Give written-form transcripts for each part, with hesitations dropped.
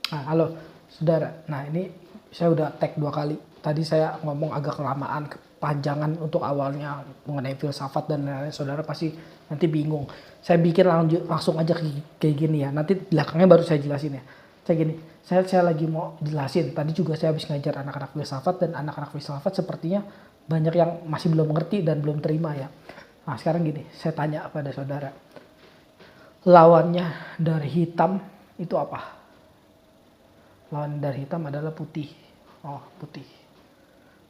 Nah, halo saudara. Nah, ini saya udah tag 2 kali. Tadi saya ngomong agak kelamaan, kepanjangan untuk awalnya mengenai filsafat dan lain-lain. Saudara pasti nanti bingung. Saya bikin langsung aja kayak gini ya. Nanti belakangnya baru saya jelasin ya. Saya gini, saya lagi mau jelasin. Tadi juga saya habis ngajar anak-anak filsafat dan anak-anak filsafat sepertinya banyak yang masih belum mengerti dan belum terima ya. Nah, sekarang gini, saya tanya pada saudara. Lawannya dari hitam itu apa? Lawan dari hitam adalah putih. Oh, putih.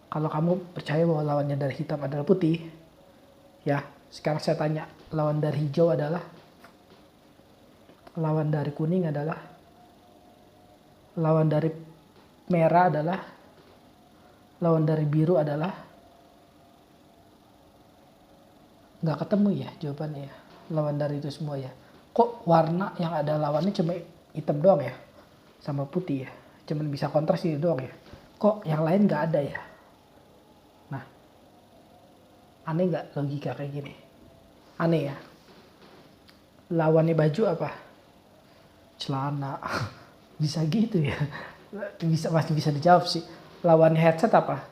Kalau kamu percaya bahwa lawannya dari hitam adalah putih, ya, sekarang saya tanya, lawan dari hijau adalah, lawan dari kuning adalah, lawan dari merah adalah, lawan dari biru adalah, nggak ketemu ya jawabannya ya. Lawan dari itu semua ya. Kok warna yang ada lawannya cuma hitam doang ya? Sama putih ya, cuman bisa kontras ini doang ya. Kok yang lain nggak ada ya? Nah, aneh nggak logika kayak gini? Aneh ya. Lawannya baju apa? Celana. Bisa gitu ya? Masih bisa dijawab sih. Lawannya headset apa?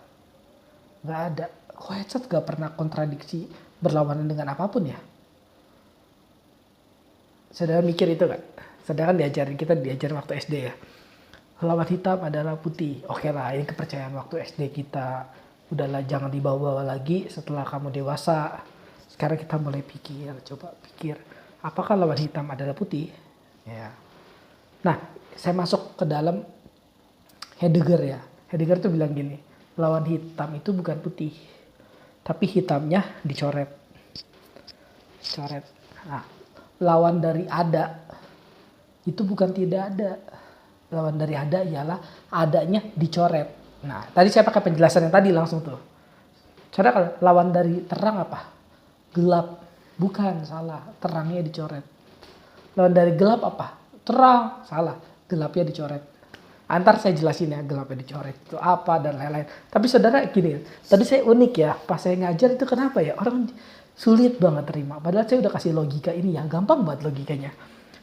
Nggak ada. Kok headset nggak pernah kontradiksi berlawanan dengan apapun ya? Saudara mikir itu kan? Saudara kan kita diajarin waktu SD ya. Lawan hitam adalah putih. Oke lah, ini kepercayaan waktu SD kita. Udahlah, jangan dibawa-bawa lagi setelah kamu dewasa. Sekarang kita mulai pikir, coba pikir. Apakah lawan hitam adalah putih? Ya. Nah, saya masuk ke dalam Heidegger ya. Heidegger tuh bilang gini, lawan hitam itu bukan putih. Tapi hitamnya dicoret. Coret. Nah, lawan dari ada itu bukan tidak ada. Lawan dari ada ialah adanya dicoret. Nah, tadi saya pakai penjelasan yang tadi langsung tuh. Saudara, lawan dari terang apa? Gelap. Bukan, salah. Terangnya dicoret. Lawan dari gelap apa? Terang. Salah. Gelapnya dicoret. Antar saya jelasin ya gelapnya dicoret itu apa dan lain-lain. Tapi saudara gini, tadi saya unik ya. Pas saya ngajar itu kenapa ya? Orang sulit banget terima. Padahal saya udah kasih logika ini ya. Gampang banget logikanya.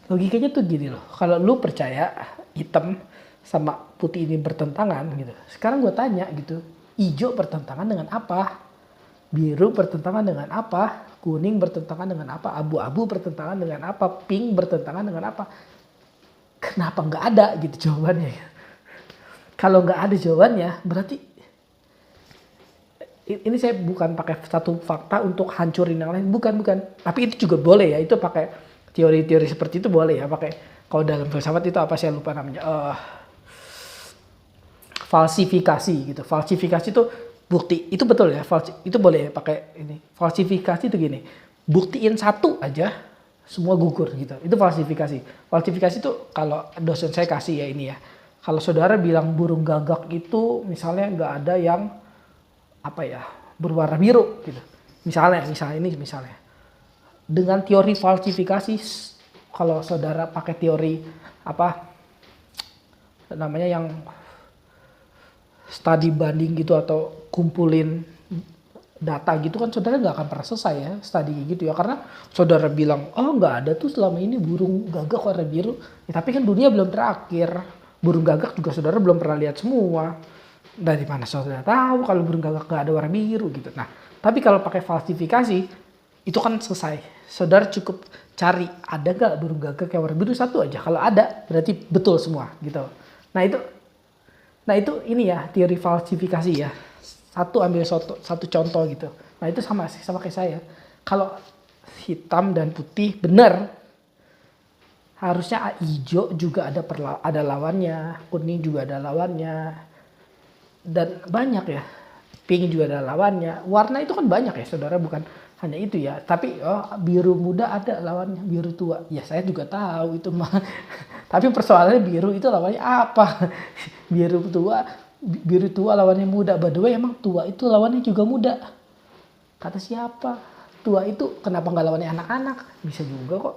Logikanya tuh gini loh. Kalau lu percaya hitam sama putih ini bertentangan gitu. Sekarang gue tanya gitu. Hijau bertentangan dengan apa? Biru bertentangan dengan apa? Kuning bertentangan dengan apa? Abu-abu bertentangan dengan apa? Pink bertentangan dengan apa? Kenapa nggak ada gitu jawabannya ya? Kalau nggak ada jawabannya berarti ini saya bukan pakai satu fakta untuk hancurin yang lain. Bukan. Tapi itu juga boleh ya. Itu pakai teori-teori seperti itu boleh ya. Pakai kalau dalam filsafat itu apa saya lupa namanya. Falsifikasi gitu. Falsifikasi itu bukti. Itu betul ya. Itu boleh ya pakai ini. Falsifikasi itu gini. Buktiin satu aja semua gugur gitu. Itu falsifikasi. Falsifikasi itu kalau dosen saya kasih ya ini ya. Kalau saudara bilang burung gagak itu misalnya nggak ada yang apa ya berwarna biru gitu. Misalnya dengan teori falsifikasi, kalau saudara pakai teori apa namanya yang studi banding gitu atau kumpulin data gitu kan saudara nggak akan pernah selesai ya studi gitu ya, karena saudara bilang oh nggak ada tuh selama ini burung gagak warna biru ya, tapi kan dunia belum terakhir, burung gagak juga saudara belum pernah lihat semua, dari mana saudara tahu kalau burung gagak nggak ada warna biru gitu. Nah tapi kalau pakai falsifikasi itu kan selesai, saudara cukup cari ada nggak burung gagak yang warna biru satu aja, kalau ada berarti betul semua gitu. Nah itu ini ya teori falsifikasi ya. Ambil satu contoh gitu. Nah itu sama kayak saya. Kalau hitam dan putih benar, harusnya hijau juga ada lawannya, kuning juga ada lawannya, dan banyak ya. Pink juga ada lawannya. Warna itu kan banyak ya saudara, bukan hanya itu ya. Tapi biru muda ada lawannya, biru tua. Ya saya juga tahu itu mah. Tapi persoalannya biru itu lawannya apa? Biru tua lawannya muda. By the way emang tua itu lawannya juga muda. Kata siapa? Tua itu kenapa nggak lawannya anak-anak? Bisa juga kok.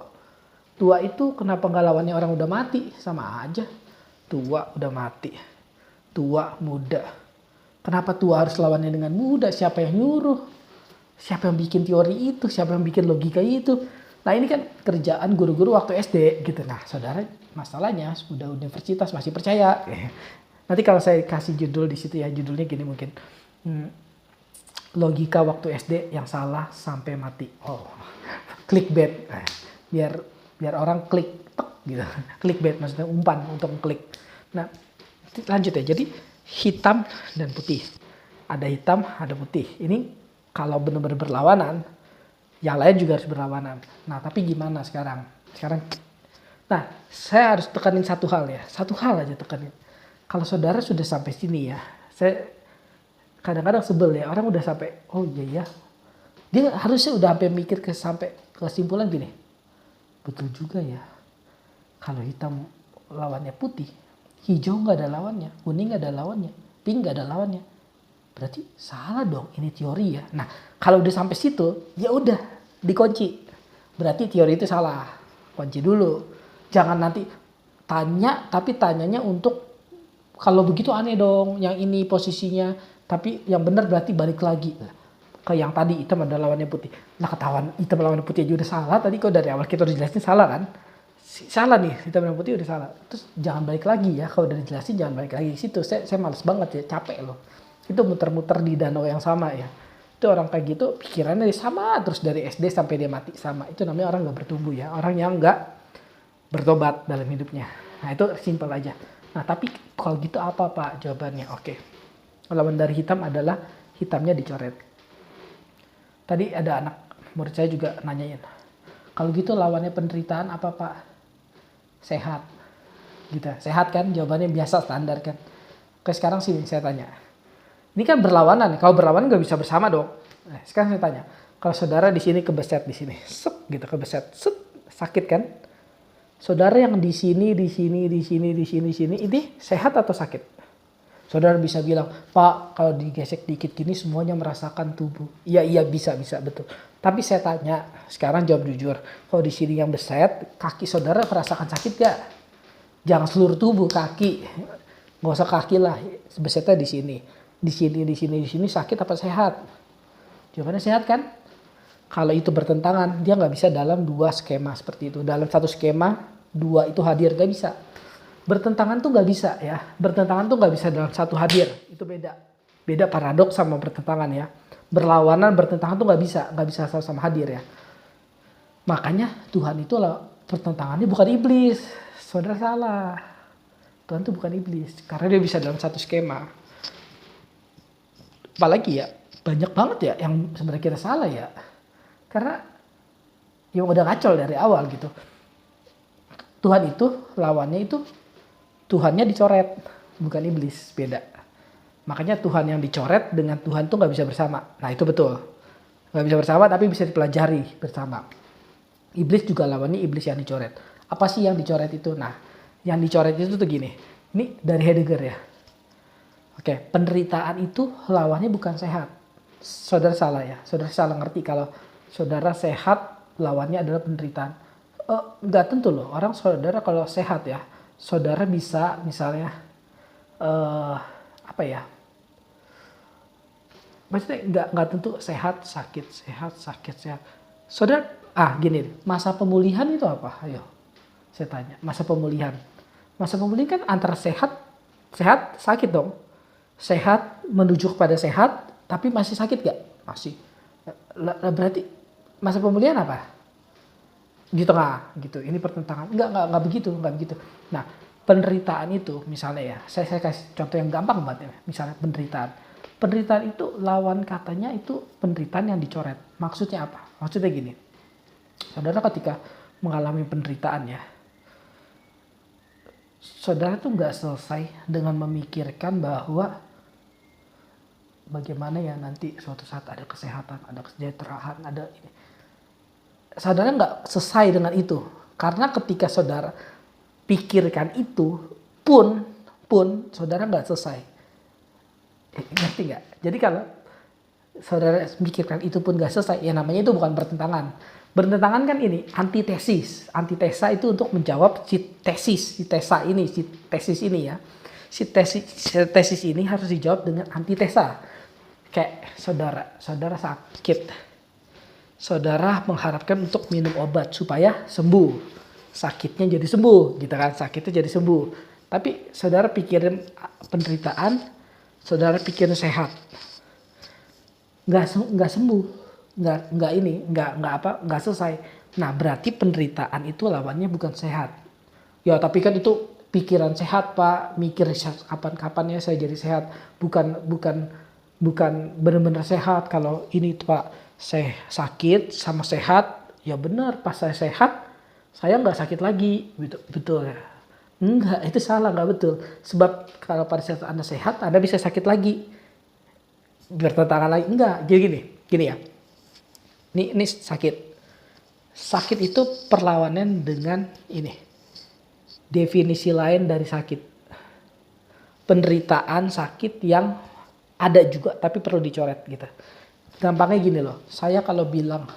Tua itu kenapa nggak lawannya orang udah mati? Sama aja. Tua udah mati. Tua muda. Kenapa tua harus lawannya dengan muda? Siapa yang nyuruh? Siapa yang bikin teori itu? Siapa yang bikin logika itu? Nah ini kan kerjaan guru-guru waktu SD gitu. Nah saudara masalahnya sudah universitas masih percaya. Nanti kalau saya kasih judul di situ ya, judulnya gini mungkin. Logika waktu SD yang salah sampai mati. Oh, clickbait. Biar orang klik tek gitu. Clickbait maksudnya umpan untuk klik. Nah, lanjut ya. Jadi hitam dan putih. Ada hitam, ada putih. Ini kalau benar-benar berlawanan, yang lain juga harus berlawanan. Nah, tapi gimana sekarang? Nah, saya harus tekanin satu hal ya. Satu hal aja tekanin. Kalau saudara sudah sampai sini ya, saya kadang-kadang sebel ya. Orang udah sampai, oh iya ya. Dia harusnya udah sampai mikir sampai kesimpulan gini. Betul juga ya. Kalau hitam lawannya putih, hijau nggak ada lawannya, kuning nggak ada lawannya, pink nggak ada lawannya. Berarti salah dong, ini teori ya. Nah, kalau udah sampai situ, ya udah dikunci. Berarti teori itu salah. Kunci dulu. Jangan nanti tanya, tapi tanyanya untuk kalau begitu aneh dong, yang ini posisinya. Tapi yang benar berarti balik lagi ke yang tadi, hitam ada lawannya putih. Nah ketahuan hitam lawannya putih aja udah salah. Tadi kok dari awal kita udah jelasin salah kan? Salah nih, hitam dan putih udah salah. Terus jangan balik lagi ya, kalau udah dijelasin jangan balik lagi. Situ saya males banget ya, capek loh. Itu muter-muter di danau yang sama ya. Itu orang kayak gitu pikirannya sama terus dari SD sampai dia mati sama. Itu namanya orang gak bertumbuh ya. Orang yang gak bertobat dalam hidupnya. Nah itu simpel aja. Nah tapi kalau gitu apa Pak jawabannya? Oke. Lawan dari hitam adalah hitamnya dicoret. Tadi ada anak murid saya juga nanyain. Kalau gitu lawannya penderitaan apa Pak? Sehat. Gitu. Sehat kan? Jawabannya biasa standar kan. Oke sekarang sini saya tanya. Ini kan berlawanan. Kalau berlawanan nggak bisa bersama dong. Nah, sekarang saya tanya. Kalau saudara di sini kebeset di sini, sep gitu kebeset, sep sakit kan? Saudara yang di sini, ini sehat atau sakit? Saudara bisa bilang, Pak, kalau digesek dikit gini semuanya merasakan tubuh. Iya bisa betul. Tapi saya tanya, sekarang jawab jujur. Kalau di sini yang beset, kaki saudara merasakan sakit gak? Jangan seluruh tubuh, kaki. Nggak usah kaki lah, besetnya di sini. Di sini sakit apa sehat? Jawabannya sehat kan? Kalau itu bertentangan, dia nggak bisa dalam dua skema seperti itu. Dalam satu skema, dua itu hadir, nggak bisa. Bertentangan tuh nggak bisa ya. Bertentangan tuh nggak bisa dalam satu hadir. Itu beda. Beda paradoks sama bertentangan ya. Berlawanan, bertentangan tuh nggak bisa sama-sama hadir ya. Makanya Tuhan itu pertentangannya bukan iblis. Saudara salah. Tuhan itu bukan iblis. Karena dia bisa dalam satu skema. Apalagi ya, banyak banget ya yang sebenarnya kita salah ya. Karena yang udah ngacol dari awal gitu. Tuhan itu, lawannya itu, Tuhannya dicoret. Bukan iblis, beda. Makanya Tuhan yang dicoret dengan Tuhan tuh gak bisa bersama. Nah itu betul. Gak bisa bersama tapi bisa dipelajari bersama. Iblis juga lawannya iblis yang dicoret. Apa sih yang dicoret itu? Nah, yang dicoret itu tuh gini. Ini dari Heidegger ya. Oke, penderitaan itu lawannya bukan sehat. Saudara salah ya. Saudara salah ngerti kalau saudara sehat lawannya adalah penderitaan. Nggak tentu loh. Orang saudara kalau sehat ya, saudara bisa misalnya apa ya? Maksudnya nggak tentu sehat sakit. Saudara gini, masa pemulihan itu apa? Ayo, saya tanya. Masa pemulihan kan antara sehat sakit dong. Sehat menuju kepada sehat, tapi masih sakit gak? Masih. Berarti masa pemulihan apa? Di tengah gitu. Ini pertentangan. Enggak begitu. Nah, penderitaan itu misalnya ya, saya kasih contoh yang gampang banget ya. Misalnya penderitaan. Penderitaan itu lawan katanya itu penderitaan yang dicoret. Maksudnya apa? Maksudnya gini. Saudara ketika mengalami penderitaan ya, saudara tuh nggak selesai dengan memikirkan bahwa bagaimana ya nanti suatu saat ada kesehatan, ada kesejahteraan, ada ini. Saudara nggak selesai dengan itu. Karena ketika saudara pikirkan itu pun saudara nggak selesai. Ngerti nggak? Jadi kalau saudara pikirkan itu pun nggak selesai, ya namanya itu bukan bertentangan. Bertentangan kan ini antitesis. Antitesa itu untuk menjawab si tesis ini ya. Si tesis ini harus dijawab dengan antitesa. Kayak saudara sakit. saudara mengharapkan untuk minum obat supaya sembuh. Sakitnya jadi sembuh gitu kan, sakitnya jadi sembuh. Tapi saudara pikirin penderitaan, saudara pikirin sehat. Nggak sembuh, nggak selesai. Nah berarti penderitaan itu lawannya bukan sehat. Ya tapi kan itu pikiran sehat Pak, mikir kapan-kapan ya saya jadi sehat. Bukan benar-benar sehat. Kalau ini Pak, saya sakit sama sehat, ya benar pas saya sehat saya nggak sakit lagi, betul ya? Enggak, itu salah, nggak betul. Sebab kalau pada saat Anda sehat, Anda bisa sakit lagi. Bertentangan lagi, enggak. Jadi gini ya. Ini sakit. Sakit itu perlawanan dengan ini. Definisi lain dari sakit. Penderitaan sakit yang ada juga tapi perlu dicoret gitu. Gampangnya gini loh. Saya kalau bilang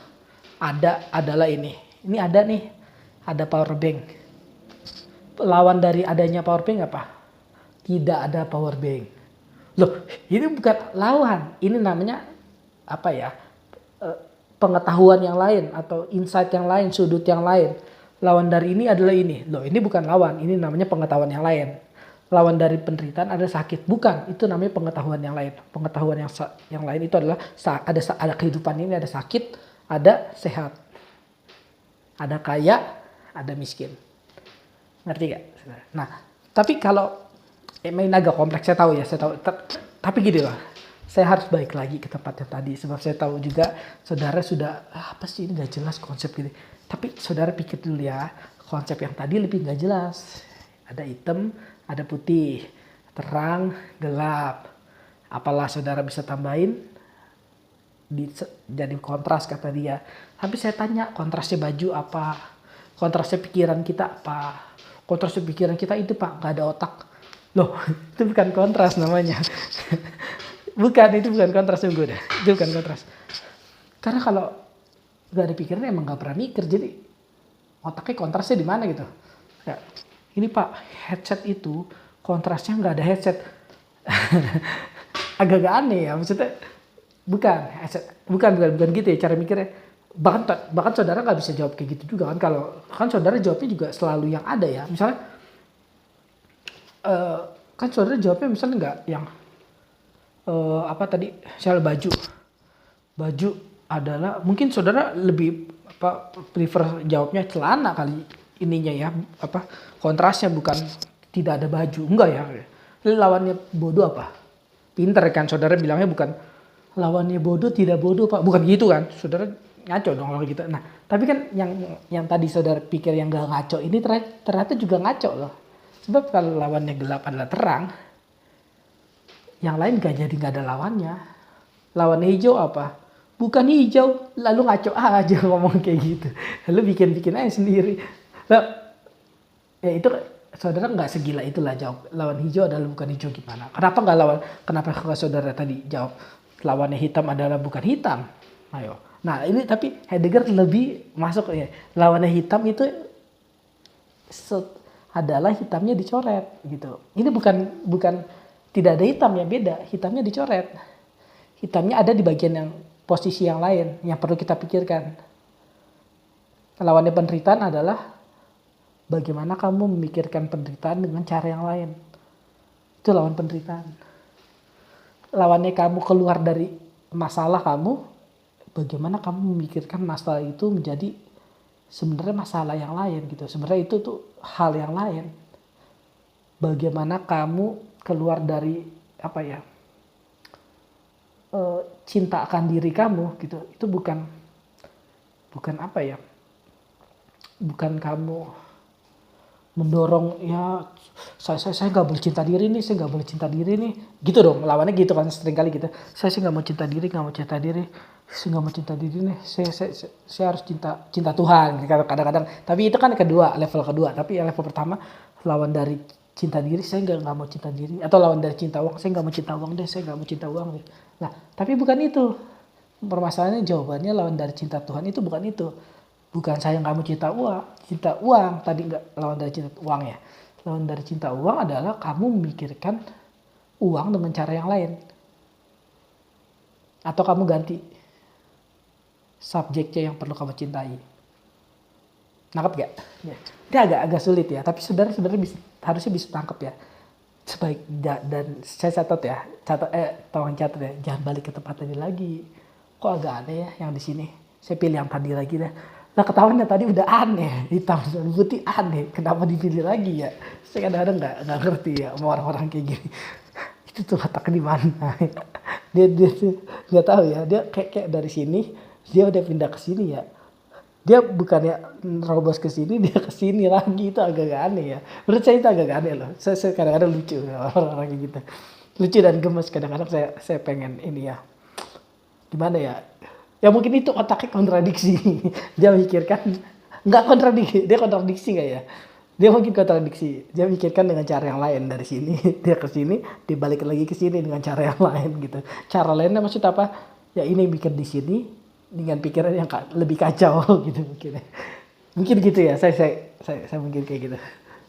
ada adalah ini. Ini ada nih. Ada power bank. Lawan dari adanya power bank apa? Tidak ada power bank. Loh, ini bukan lawan. Ini namanya apa ya? Pengetahuan yang lain atau insight yang lain, sudut yang lain. Lawan dari ini adalah ini. Loh, ini bukan lawan. Ini namanya pengetahuan yang lain. Lawan dari penderitaan ada sakit. Bukan, itu namanya pengetahuan yang lain. Pengetahuan yang lain itu adalah ada kehidupan ini, ada sakit, ada sehat. Ada kaya, ada miskin. Ngerti gak? Nah, tapi kalau main agak kompleks, saya tahu. Tapi gini lah, saya harus balik lagi ke tempat yang tadi. Sebab saya tahu juga saudara sudah, apa sih ini gak jelas konsep gini. Tapi saudara pikir dulu ya, konsep yang tadi lebih gak jelas. Ada hitam, ada putih, terang, gelap. Apalah saudara bisa tambahin, jadi kontras kata dia. Tapi saya tanya, kontrasnya baju apa? Kontrasnya pikiran kita apa? Kontrasnya pikiran kita itu Pak, gak ada otak. Loh, itu bukan kontras namanya. Itu bukan kontras sungguh deh. Itu bukan kontras. Karena kalau gak ada pikiran emang gak pernah mikir. Jadi otaknya kontrasnya di mana gitu. Ya, ini Pak, headset itu kontrasnya gak ada headset. Agak-agak aneh ya. Maksudnya bukan gitu ya cara mikirnya. Bahkan saudara gak bisa jawab kayak gitu juga kan. Kalau kan saudara jawabnya juga selalu yang ada ya. Misalnya kan saudara jawabnya misalnya nggak yang apa tadi soal baju adalah mungkin saudara lebih prefer jawabnya celana kali ininya ya, apa kontrasnya bukan tidak ada baju, enggak ya. Lawannya bodoh apa? Pinter kan saudara bilangnya, bukan lawannya bodoh tidak bodoh Pak, bukan gitu kan. Saudara ngaco dong kalau gitu. Nah tapi kan yang tadi saudara pikir yang gak ngaco ini ternyata juga ngaco loh. Sebab kalau lawannya gelap adalah terang, yang lain gak jadi gak ada lawannya. Lawannya hijau apa? Bukan hijau, lalu ngaco aja ngomong kayak gitu. Lalu bikin aja sendiri. Nah, ya itu saudara nggak segila itulah jawab. Lawan hijau adalah bukan hijau gimana? Kenapa kalau saudara tadi jawab lawannya hitam adalah bukan hitam? Ayo. Nah ini tapi Heidegger lebih masuk ya. Lawannya hitam itu adalah hitamnya dicoret gitu. Ini bukan tidak ada hitam ya, beda. Hitamnya dicoret. Hitamnya ada di bagian yang posisi yang lain yang perlu kita pikirkan. Lawannya penderitaan adalah bagaimana kamu memikirkan penderitaan dengan cara yang lain. Itu lawan penderitaan. Lawannya kamu keluar dari masalah kamu, bagaimana kamu memikirkan masalah itu menjadi sebenarnya masalah yang lain gitu. Sebenarnya itu tuh hal yang lain. Bagaimana kamu keluar dari apa ya? Cinta akan diri kamu gitu. Itu bukan apa ya? Bukan kamu mendorong ya saya nggak boleh cinta diri nih, saya nggak boleh cinta diri nih, gitu dong. Lawannya gitu kan sering kali gitu. Saya nggak mau cinta diri, saya nggak mau cinta diri nih, saya harus cinta Tuhan kadang-kadang. Tapi itu kan level kedua. Tapi yang level pertama, lawan dari cinta diri, saya nggak mau cinta diri. Atau lawan dari cinta uang, saya nggak mau cinta uang deh, saya nggak mau cinta uang deh. Nah tapi bukan itu permasalahannya. Jawabannya lawan dari cinta Tuhan itu bukan itu. Bukan saya nggak mau cinta uang tadi, nggak lawan dari cinta uang ya. Lawan dari cinta uang adalah kamu memikirkan uang dengan cara yang lain. Atau kamu ganti. subjeknya yang perlu kamu cintai. Nangkep gak? Ya. Dia agak sulit ya, tapi saudara sebenarnya harusnya bisa tangkep ya. Dan saya tolong catat ya, jangan balik ke tempat tadi lagi. Kok agak aneh ya yang di sini. Saya pilih yang tadi lagi deh. Nah ketahuannya tadi udah aneh, hitam dan putih aneh. Kenapa dipilih lagi ya? Saya kadang-kadang nggak ngerti ya sama orang-orang kayak gini. Itu tuh letak di mana? dia tuh nggak tahu ya. Dia kayak dari sini dia udah pindah ke sini ya. Dia bukannya nerobos ke sini, dia ke sini lagi. Itu agak aneh ya. Menurut saya itu agak aneh loh. Saya kadang-kadang lucu orang-orang kayak gitu. Lucu dan gemes kadang-kadang saya pengen ini ya. Gimana ya? Ya mungkin itu otaknya kontradiksi. Dia mikirkan nggak kontradiksi, dia kontradiksi nggak ya? Dia mungkin kontradiksi. Dia mikirkan dengan cara yang lain dari sini, dia ke sini, dibalik lagi ke sini dengan cara yang lain gitu. Cara lainnya maksud apa? Ya ini mikir di sini dengan pikiran yang lebih kacau gitu mungkin gitu ya. Saya mungkin kayak gitu.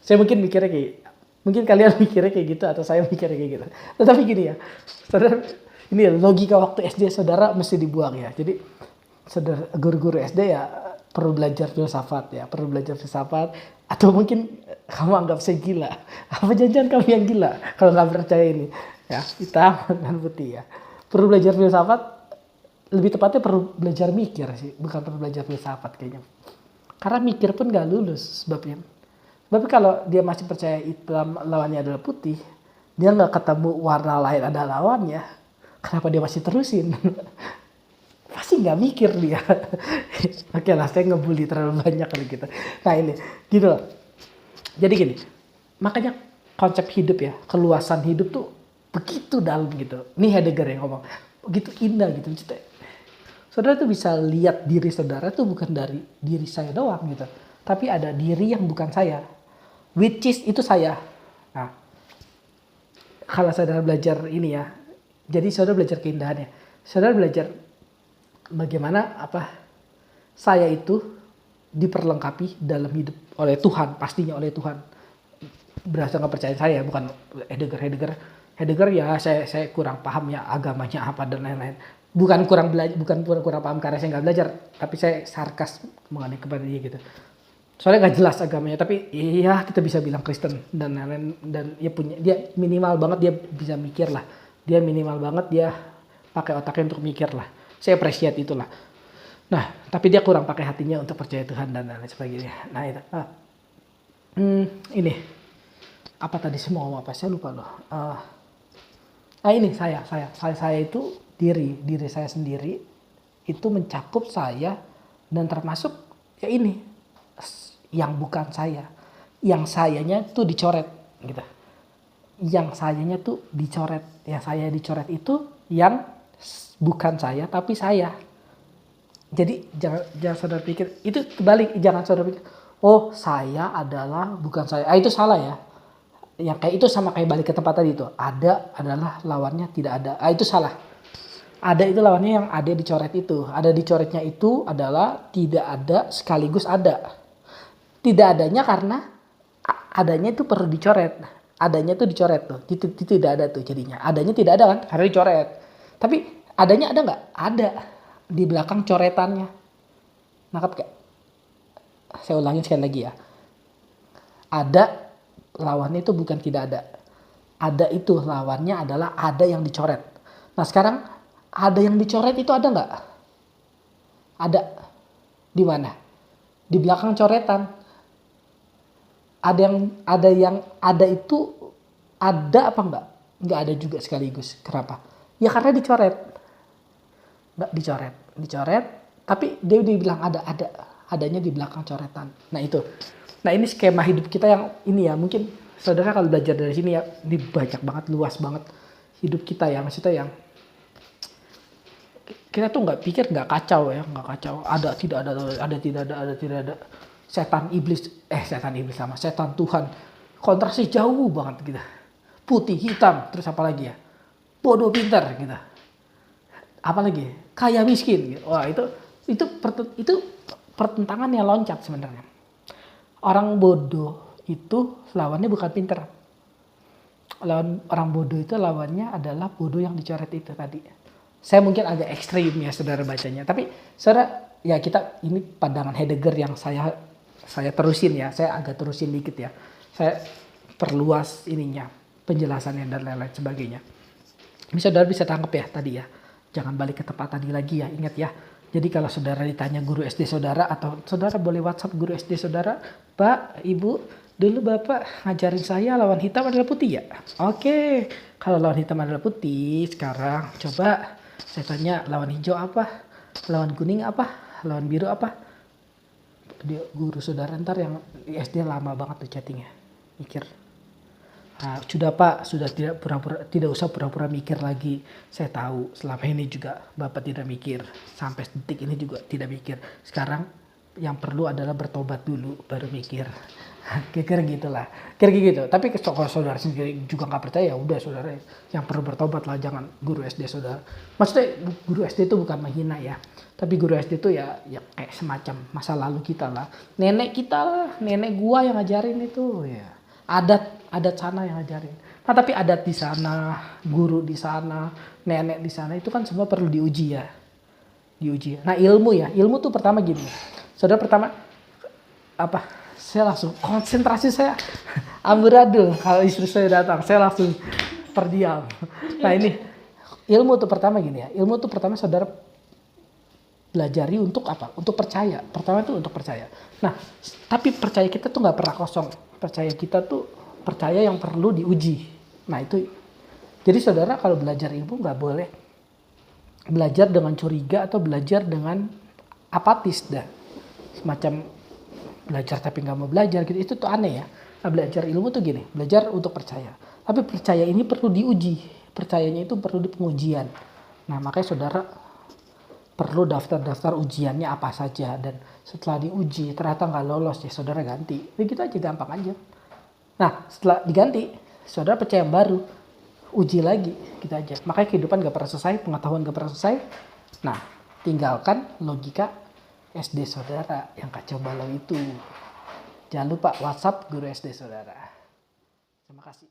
Saya mungkin mikirnya mungkin kalian mikirnya kayak gitu atau saya mikirnya kayak gitu. Tetapi gini ya, saudara, ini logika waktu SD saudara mesti dibuang ya. Jadi saudara guru-guru SD ya perlu belajar filsafat ya, atau mungkin kamu anggap saya gila. Apa jangan kamu yang gila kalau nggak percaya ini ya, hitam dan putih ya. Perlu belajar filsafat. Lebih tepatnya perlu belajar mikir sih, bukan perlu belajar filsafat kayaknya. Karena mikir pun gak lulus sebabnya. Tapi kalau dia masih percaya hitam lawannya adalah putih, dia gak ketemu warna lain ada lawannya, kenapa dia masih terusin? Pasti gak mikir dia. Oke lah, saya ngebully terlalu banyak kali gitu. Nah ini, gitu loh. Jadi gini, makanya konsep hidup ya, keluasan hidup tuh begitu dalam gitu. Ini Heidegger yang ngomong, begitu indah gitu. Saudara tuh bisa lihat diri saudara tuh bukan dari diri saya doang gitu. Tapi ada diri yang bukan saya. Which is itu saya. Nah, kalau saudara belajar ini ya. Jadi saudara belajar keindahannya. Saudara belajar bagaimana saya itu diperlengkapi dalam hidup oleh Tuhan. Pastinya oleh Tuhan. Berdasarkan kepercayaan saya, bukan Heidegger ya saya kurang paham ya agamanya apa dan lain-lain. Bukan kurang paham karena saya nggak belajar, tapi saya sarkas mengenai kepada dia gitu. Soalnya nggak jelas agamanya, tapi iya kita bisa bilang Kristen dan lain-lain, dan dia minimal banget dia bisa mikir lah. Dia minimal banget dia pakai otaknya untuk mikir lah. Saya appreciate itulah. Nah, tapi dia kurang pakai hatinya untuk percaya Tuhan dan lain sebagainya. Nah itu. Ini apa tadi semua ngomong apa? Saya lupa loh. Ini saya itu diri saya sendiri itu mencakup saya dan termasuk ya ini yang bukan saya, yang sayanya tuh dicoret gitu, yang sayanya tuh dicoret, yang saya dicoret itu yang bukan saya tapi saya. Jadi jangan saudara pikir itu kebalik, jangan saudara pikir oh saya adalah bukan saya, itu salah ya. Yang kayak itu sama kayak balik ke tempat tadi itu, ada adalah lawannya tidak ada, itu salah. Ada itu lawannya yang ada dicoret itu. Ada dicoretnya itu adalah tidak ada sekaligus ada. Tidak adanya karena adanya itu perlu dicoret. Adanya itu dicoret tuh. Tidak ada tuh jadinya. Adanya tidak ada kan karena dicoret. Tapi adanya ada nggak? Ada. Di belakang coretannya. Nangkap gak? Saya ulangi sekali lagi ya. Ada lawannya itu bukan tidak ada. Ada itu lawannya adalah ada yang dicoret. Nah sekarang ada yang dicoret itu ada nggak? Ada. Di mana? Di belakang coretan. Ada yang ada itu ada apa enggak? Nggak ada juga sekaligus. Kenapa? Ya karena dicoret. Nggak dicoret. Tapi dia bilang ada. Adanya di belakang coretan. Nah itu. Nah ini skema hidup kita yang ini ya. Mungkin saudara kalau belajar dari sini ya. Ini banyak banget, luas banget hidup kita ya. Maksudnya yang kita tuh nggak kacau ya, nggak kacau. Ada tidak ada. Setan iblis sama setan Tuhan. Kontrasnya jauh banget gitu. Putih, hitam, terus apa lagi ya? Bodoh, pintar gitu. Apa lagi? Kaya, miskin gitu. Wah, itu pertentangan yang loncat sebenarnya. Orang bodoh itu lawannya bukan pintar. Lawan orang bodoh itu lawannya adalah bodoh yang dicoret itu tadi. Saya mungkin agak ekstrim ya saudara bacanya. Tapi saudara, ya kita ini pandangan Heidegger yang saya terusin ya. Saya agak terusin dikit ya. Saya perluas ininya, penjelasannya dan lain-lain sebagainya. Ini saudara bisa tangkap ya tadi ya. Jangan balik ke tempat tadi lagi ya. Ingat ya. Jadi kalau saudara ditanya guru SD saudara atau saudara boleh WhatsApp guru SD saudara, Pak, Ibu, dulu Bapak ngajarin saya lawan hitam adalah putih ya? Oke, kalau lawan hitam adalah putih, sekarang coba saya tanya lawan hijau apa? Lawan kuning apa? Lawan biru apa? Dia guru saudara ntar yang di SD lama banget tuh chattingnya. Mikir. Nah, sudah Pak, sudah tidak usah pura-pura mikir lagi. Saya tahu selama ini juga Bapak tidak mikir. Sampai detik ini juga tidak mikir. Sekarang yang perlu adalah bertobat dulu baru mikir. Kira-kira gitulah. Kira-kira gitu. Tapi kalau saudara sendiri juga nggak percaya, ya udah saudara yang perlu bertobat lah, jangan guru SD saudara. Maksudnya guru SD itu bukan menghina ya. Tapi guru SD itu ya kayak semacam masa lalu kita lah. Nenek kita lah, nenek gua yang ngajarin itu ya. Adat sana yang ngajarin. Nah tapi adat di sana, guru di sana, nenek di sana itu kan semua perlu diuji ya. Diuji. Nah ilmu tuh pertama gini. Saudara pertama apa? Saya langsung konsentrasi saya amburadul kalau istri saya datang. Saya langsung terdiam. Nah ini ilmu tuh pertama gini ya. Ilmu tuh pertama saudara belajari untuk apa? Untuk percaya. Pertama itu untuk percaya. Nah tapi percaya kita tuh nggak pernah kosong. Percaya kita tuh percaya yang perlu diuji. Nah itu. Jadi saudara kalau belajar ilmu nggak boleh belajar dengan curiga atau belajar dengan apatis dah. Semacam belajar tapi nggak mau belajar gitu. Itu tuh aneh ya. Nah, belajar ilmu tuh gini. Belajar untuk percaya. Tapi percaya ini perlu diuji. Percayanya itu perlu di pengujian. Nah makanya saudara perlu daftar ujiannya apa saja. Dan setelah diuji ternyata nggak lolos ya saudara ganti. Ya gitu aja, gampang aja. Nah setelah diganti saudara percaya yang baru, uji lagi gitu aja. Makanya kehidupan gak pernah selesai, pengetahuan gak pernah selesai. Nah tinggalkan logika SD saudara yang kacau balau itu. Jangan lupa WhatsApp guru SD saudara. Terima kasih.